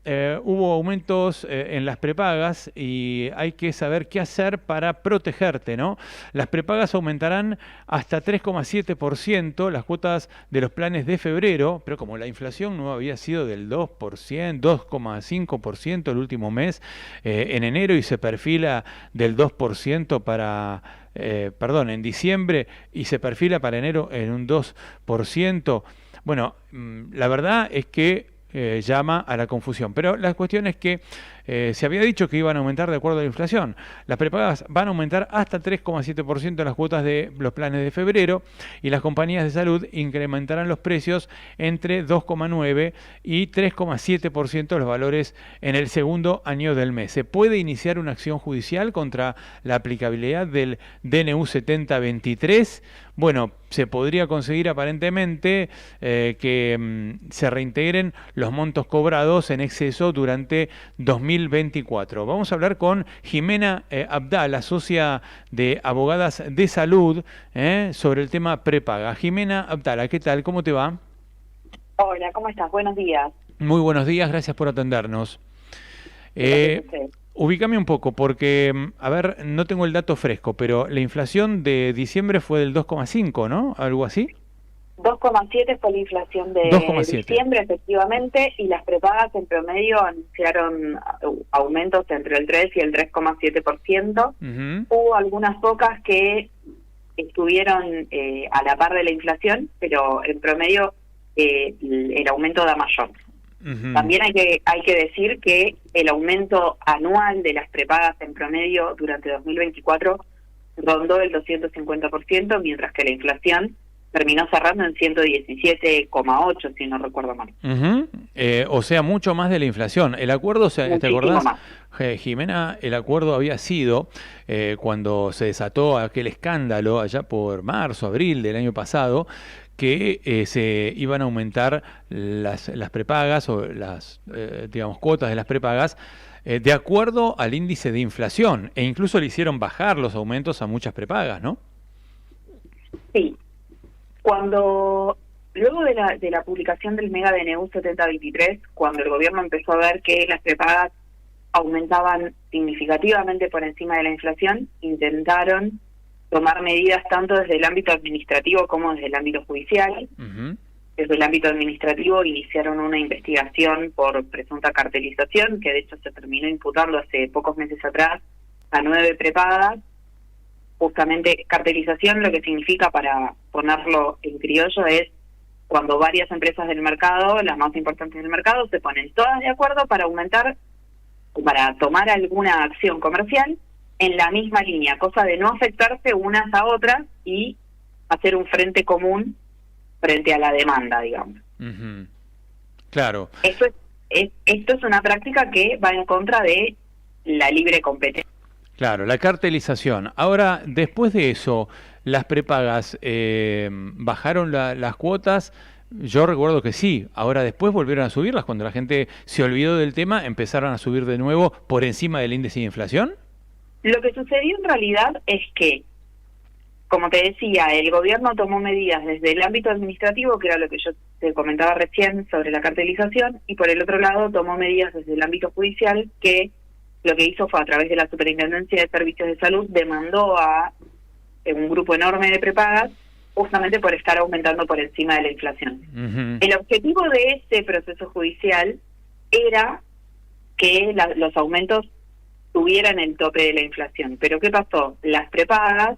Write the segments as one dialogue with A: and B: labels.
A: Hubo aumentos en las prepagas y hay que saber qué hacer para protegerte, ¿no? Las prepagas aumentarán hasta 3,7% las cuotas de los planes de febrero, pero como la inflación no había sido del 2%, 2,5% el último mes, en enero y se perfila del 2% perdón, en diciembre y se perfila para enero en un 2%. Bueno, la verdad es que llama a la confusión. Pero la cuestión es que se había dicho que iban a aumentar de acuerdo a la inflación. Las prepagas van a aumentar hasta 3,7% las cuotas de los planes de febrero y las compañías de salud incrementarán los precios entre 2,9 y 3,7% los valores en el segundo año del mes. Se puede iniciar una acción judicial contra la aplicabilidad del DNU 7023. Bueno, se podría conseguir aparentemente que se reintegren los montos cobrados en exceso durante 2024. Vamos a hablar con Jimena Abdala, socia de Abogadas de Salud, sobre el tema prepaga. Jimena Abdala, ¿qué tal? ¿Cómo te va?
B: Hola, ¿cómo estás? Buenos días.
A: Muy buenos días, gracias por atendernos.
B: Gracias a usted.
A: Ubícame un poco, porque, a ver, no tengo el dato fresco, pero la inflación de diciembre fue del 2,5, ¿no? ¿Algo así?
B: 2,7 fue la inflación de
A: 2,7.
B: diciembre, efectivamente, y las prepagas en promedio anunciaron aumentos entre el 3 y el 3,7%. Hubo algunas pocas que estuvieron a la par de la inflación, pero en promedio el aumento da mayor. También hay que decir que el aumento anual de las prepagas en promedio durante 2024 rondó el 250%, mientras que la inflación terminó cerrando en 117,8, si no recuerdo mal.
A: O sea, mucho más de la inflación. El acuerdo, ¿te acordás,
B: Más.
A: Jimena? El acuerdo había sido, cuando se desató aquel escándalo allá por marzo, abril del año pasado, que se iban a aumentar las prepagas o las digamos cuotas de las prepagas de acuerdo al índice de inflación, e incluso le hicieron bajar los aumentos a muchas prepagas, ¿no?
B: Sí. Luego de la publicación del mega DNU 7023, cuando el gobierno empezó a ver que las prepagas aumentaban significativamente por encima de la inflación, intentaron tomar medidas tanto desde el ámbito administrativo como desde el ámbito judicial. Desde el ámbito administrativo iniciaron una investigación por presunta cartelización, que de hecho se terminó imputando hace pocos meses atrás a 9 prepagas. Justamente cartelización, lo que significa, para ponerlo en criollo, es cuando varias empresas del mercado, las más importantes del mercado, se ponen todas de acuerdo para aumentar, para tomar alguna acción comercial en la misma línea, cosa de no afectarse unas a otras y hacer un frente común frente a la demanda, digamos.
A: Claro.
B: Esto es una práctica que va en contra de la libre competencia.
A: Claro, la cartelización. Ahora, después de eso, ¿las prepagas bajaron las cuotas? Yo recuerdo que sí. Ahora después volvieron a subirlas. Cuando la gente se olvidó del tema, empezaron a subir de nuevo por encima del índice de inflación.
B: Lo que sucedió en realidad es que, como te decía, el gobierno tomó medidas desde el ámbito administrativo, que era lo que yo te comentaba recién sobre la cartelización, y por el otro lado tomó medidas desde el ámbito judicial, que lo que hizo fue, a través de la Superintendencia de Servicios de Salud, demandó a un grupo enorme de prepagas justamente por estar aumentando por encima de la inflación. El objetivo de ese proceso judicial era que los aumentos tuvieran el tope de la inflación. Pero ¿qué pasó? Las prepagas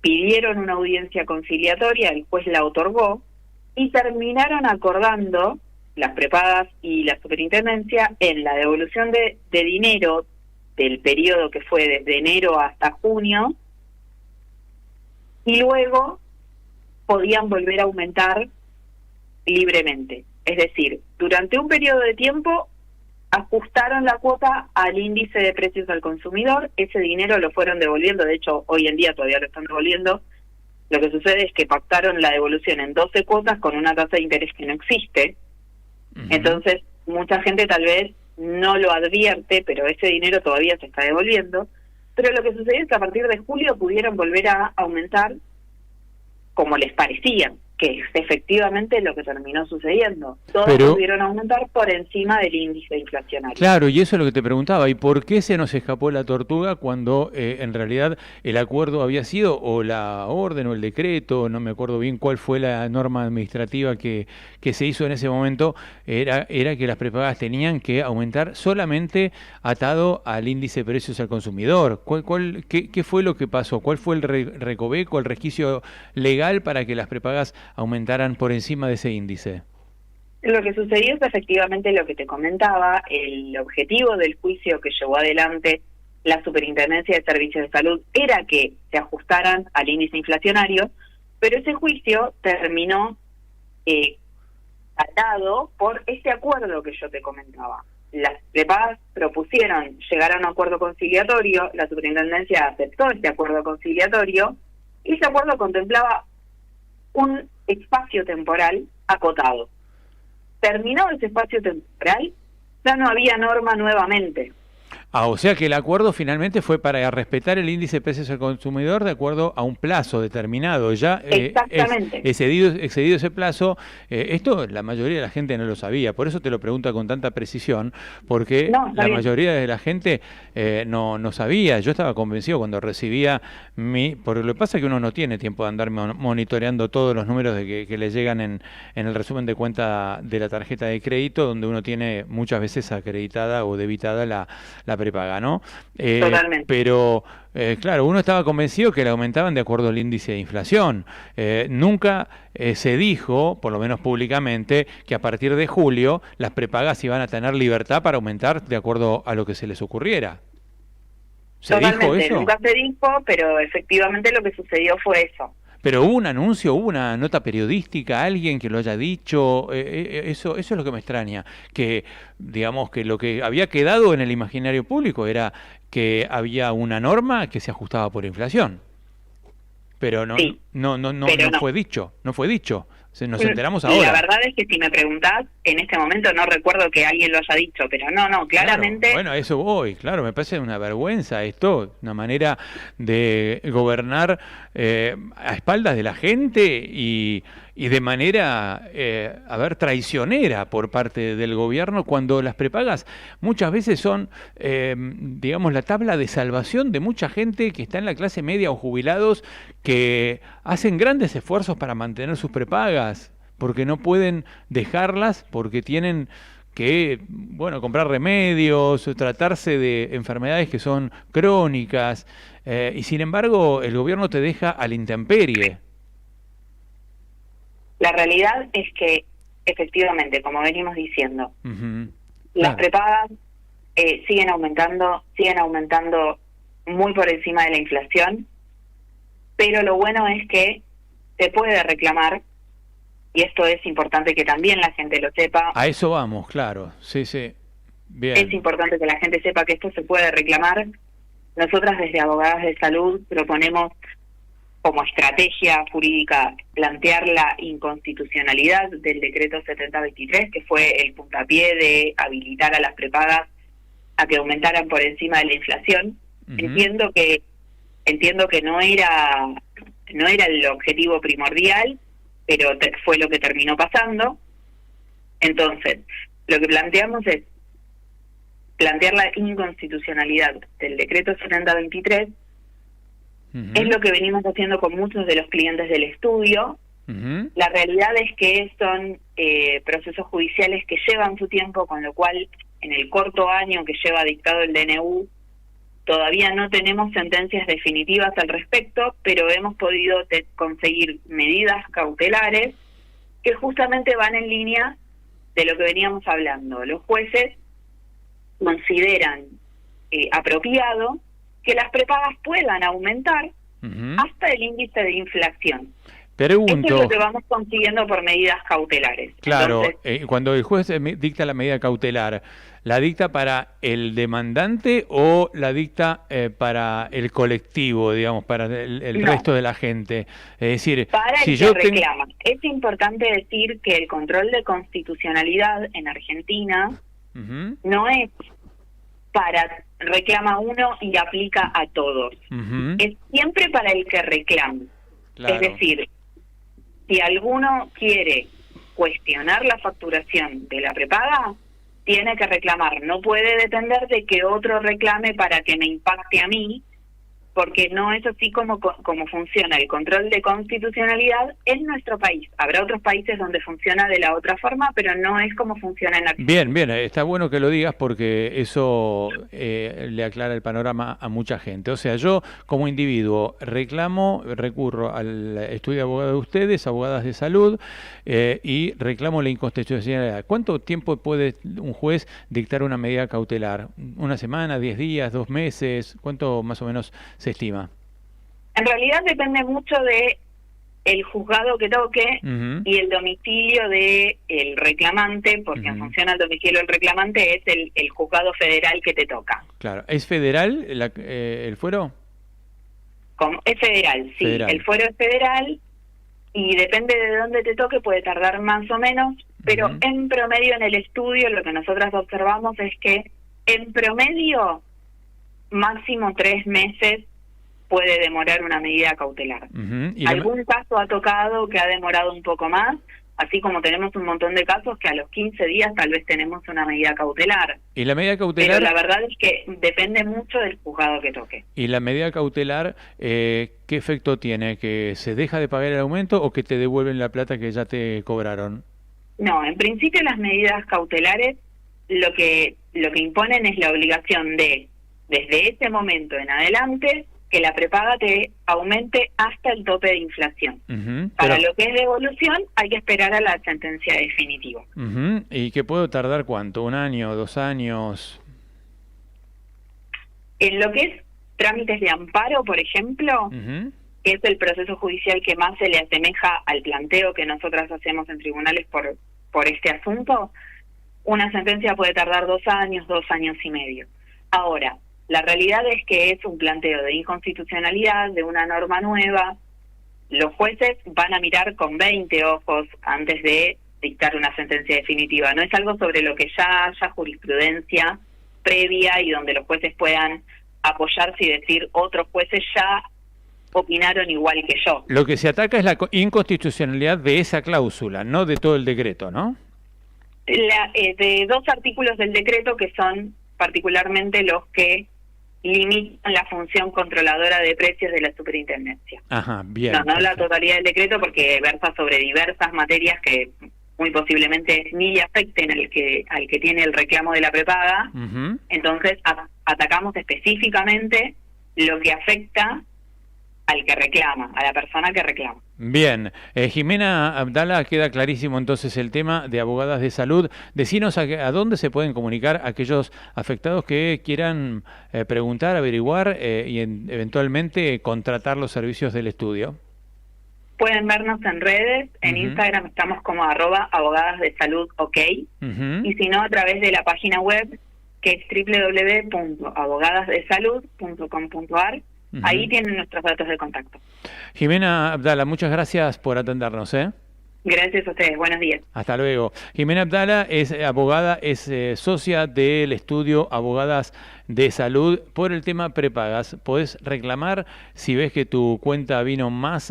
B: pidieron una audiencia conciliatoria, el juez la otorgó, y terminaron acordando, las prepagas y la superintendencia, en la devolución de dinero del periodo que fue desde enero hasta junio, y luego podían volver a aumentar libremente. Es decir, durante un periodo de tiempo ajustaron la cuota al índice de precios al consumidor, ese dinero lo fueron devolviendo, de hecho hoy en día todavía lo están devolviendo. Lo que sucede es que pactaron la devolución en 12 cuotas con una tasa de interés que no existe. Entonces mucha gente tal vez no lo advierte, pero ese dinero todavía se está devolviendo. Pero lo que sucedió es que a partir de julio pudieron volver a aumentar como les parecía. que es efectivamente lo que terminó sucediendo. Todos
A: Pero,
B: pudieron aumentar por encima del índice inflacionario.
A: claro, y eso es lo que te preguntaba. ¿Y por qué se nos escapó la tortuga cuando en realidad el acuerdo había sido, o la orden o el decreto, no me acuerdo bien cuál fue la norma administrativa que se hizo en ese momento, era que las prepagas tenían que aumentar solamente atado al índice de precios al consumidor? ¿Qué fue lo que pasó? ¿Cuál fue el recoveco, el resquicio legal para que las prepagas aumentaran por encima de ese índice?
B: Lo que sucedió es efectivamente lo que te comentaba. El objetivo del juicio que llevó adelante la Superintendencia de Servicios de Salud era que se ajustaran al índice inflacionario, pero ese juicio terminó atado por este acuerdo que yo te comentaba. Las prepagas propusieron llegar a un acuerdo conciliatorio, la Superintendencia aceptó este acuerdo conciliatorio, y ese acuerdo contemplaba un espacio temporal acotado. Terminado ese espacio temporal, ya no había norma nuevamente.
A: O sea que el acuerdo finalmente fue para respetar el índice de precios al consumidor de acuerdo a un plazo determinado. Ya
B: Exactamente.
A: excedido ese plazo, esto la mayoría de la gente no lo sabía, por eso te lo pregunto con tanta precisión, porque la mayoría de la gente no sabía. Yo estaba convencido cuando recibía porque lo que pasa es que uno no tiene tiempo de andar monitoreando todos los números que le llegan en el resumen de cuenta de la tarjeta de crédito, donde uno tiene muchas veces acreditada o debitada la prepaga, ¿no?
B: Totalmente.
A: Pero, claro, uno estaba convencido que le aumentaban de acuerdo al índice de inflación. Nunca se dijo, por lo menos públicamente, que a partir de julio las prepagas iban a tener libertad para aumentar de acuerdo a lo que se les ocurriera. ¿Se dijo eso?
B: Nunca se dijo, pero efectivamente lo que sucedió fue eso.
A: Pero hubo un anuncio, hubo una nota periodística, alguien que lo haya dicho, eso es lo que me extraña, que digamos que lo que había quedado en el imaginario público era que había una norma que se ajustaba por inflación, pero no fue dicho, nos enteramos ahora.
B: La verdad es que si me preguntás, en este momento no recuerdo que alguien lo haya dicho, pero claramente...
A: Claro, bueno, a eso voy, claro, me parece una vergüenza esto, una manera de gobernar a espaldas de la gente y de manera, traicionera por parte del gobierno, cuando las prepagas muchas veces son, digamos, la tabla de salvación de mucha gente que está en la clase media o jubilados que hacen grandes esfuerzos para mantener sus prepagas, porque no pueden dejarlas, porque tienen que, comprar remedios, tratarse de enfermedades que son crónicas, y sin embargo el gobierno te deja a la intemperie.
B: La realidad es que, efectivamente, como venimos diciendo, las
A: Claro.
B: prepagas siguen aumentando muy por encima de la inflación, pero lo bueno es que se puede reclamar, y esto es importante que también la gente lo sepa.
A: A eso vamos, claro, sí, bien.
B: Es importante que la gente sepa que esto se puede reclamar. Nosotras desde Abogadas de Salud proponemos como estrategia jurídica plantear la inconstitucionalidad del decreto 7023, que fue el puntapié de habilitar a las prepagas a que aumentaran por encima de la inflación. Entiendo que no era el objetivo primordial, pero fue lo que terminó pasando. Entonces, lo que planteamos es plantear la inconstitucionalidad del decreto 7023. Es lo que venimos haciendo con muchos de los clientes del estudio. La realidad es que son procesos judiciales que llevan su tiempo, con lo cual en el corto año que lleva dictado el DNU todavía no tenemos sentencias definitivas al respecto, pero hemos podido conseguir medidas cautelares que justamente van en línea de lo que veníamos hablando. Los jueces consideran apropiado que las prepagas puedan aumentar hasta el índice de inflación.
A: Pregunto.
B: Esto es lo que vamos consiguiendo por medidas cautelares.
A: Claro,
B: Entonces,
A: cuando el juez dicta la medida cautelar, ¿la dicta para el demandante o la dicta para el colectivo, digamos, para el resto de la gente? Es decir,
B: para
A: si
B: el
A: yo
B: que reclama. Es importante decir que el control de constitucionalidad en Argentina no es para reclama uno y aplica a todos. Es siempre para el que reclama.
A: Claro.
B: Es decir, si alguno quiere cuestionar la facturación de la prepaga, tiene que reclamar. No puede depender de que otro reclame para que me impacte a mí, porque no es así como funciona el control de constitucionalidad en nuestro país. Habrá otros países donde funciona de la otra forma, pero no es como funciona en Argentina.
A: Bien, bien, está bueno que lo digas porque eso le aclara el panorama a mucha gente. O sea, yo como individuo recurro al estudio de abogado de ustedes, abogadas de salud, y reclamo la inconstitucionalidad. ¿Cuánto tiempo puede un juez dictar una medida cautelar? ¿Una semana, 10 días, 2 meses? ¿Cuánto más o menos se estima?
B: En realidad depende mucho de el juzgado que toque y el domicilio de el reclamante, porque en función al domicilio del reclamante es el juzgado federal que te toca.
A: Claro. ¿Es federal el fuero?
B: Es federal, sí. Federal. El fuero es federal y depende de dónde te toque, puede tardar más o menos, pero en promedio en el estudio lo que nosotras observamos es que en promedio máximo 3 meses puede demorar una medida cautelar. Algún caso ha tocado que ha demorado un poco más, así como tenemos un montón de casos que a los 15 días tal vez tenemos una medida cautelar.
A: ¿Y la medida cautelar?
B: Pero la verdad es que depende mucho del juzgado que toque.
A: ¿Y la medida cautelar qué efecto tiene? ¿Que se deja de pagar el aumento o que te devuelven la plata que ya te cobraron?
B: No, en principio las medidas cautelares lo que imponen es la obligación de, desde ese momento en adelante, que la prepaga te aumente hasta el tope de inflación. Para lo que es devolución hay que esperar a la sentencia definitiva.
A: ¿Y qué puedo tardar cuánto? ¿1 año, 2 años?
B: En lo que es trámites de amparo, por ejemplo, que es el proceso judicial que más se le asemeja al planteo que nosotras hacemos en tribunales por este asunto, una sentencia puede tardar 2 años, 2 años y medio. Ahora, la realidad es que es un planteo de inconstitucionalidad, de una norma nueva. Los jueces van a mirar con 20 ojos antes de dictar una sentencia definitiva. No es algo sobre lo que ya haya jurisprudencia previa y donde los jueces puedan apoyarse y decir otros jueces ya opinaron igual que yo.
A: Lo que se ataca es la inconstitucionalidad de esa cláusula, no de todo el decreto, ¿no?
B: De 2 artículos del decreto que son particularmente los que limitan la función controladora de precios de la superintendencia.
A: Ajá, bien.
B: No la totalidad del decreto porque versa sobre diversas materias que muy posiblemente ni le afecten al que tiene el reclamo de la prepaga. Entonces atacamos específicamente lo que afecta al que reclama, a la persona que reclama.
A: Bien, Jimena Abdala, queda clarísimo entonces el tema de abogadas de salud. Decinos a dónde se pueden comunicar aquellos afectados que quieran preguntar, averiguar y eventualmente contratar los servicios del estudio.
B: Pueden vernos en redes, en Instagram estamos como @abogadasdesalud.ok y si no a través de la página web que es www.abogadasdesalud.com.ar. Ahí tienen nuestros datos de contacto.
A: Jimena Abdala, muchas gracias por atendernos.
B: Gracias a ustedes, buenos días.
A: Hasta luego. Jimena Abdala es abogada, es socia del estudio Abogadas de Salud por el tema prepagas. Podés reclamar si ves que tu cuenta vino más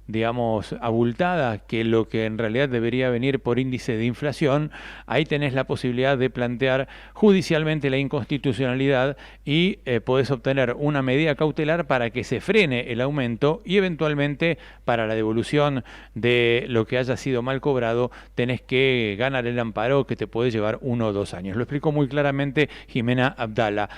A: digamos, abultada que lo que en realidad debería venir por índice de inflación. Ahí tenés la posibilidad de plantear judicialmente la inconstitucionalidad y podés obtener una medida cautelar para que se frene el aumento y eventualmente para la devolución de lo que haya sido mal cobrado tenés que ganar el amparo que te puede llevar 1 o 2 años. Lo explicó muy claramente Jimena Abdala.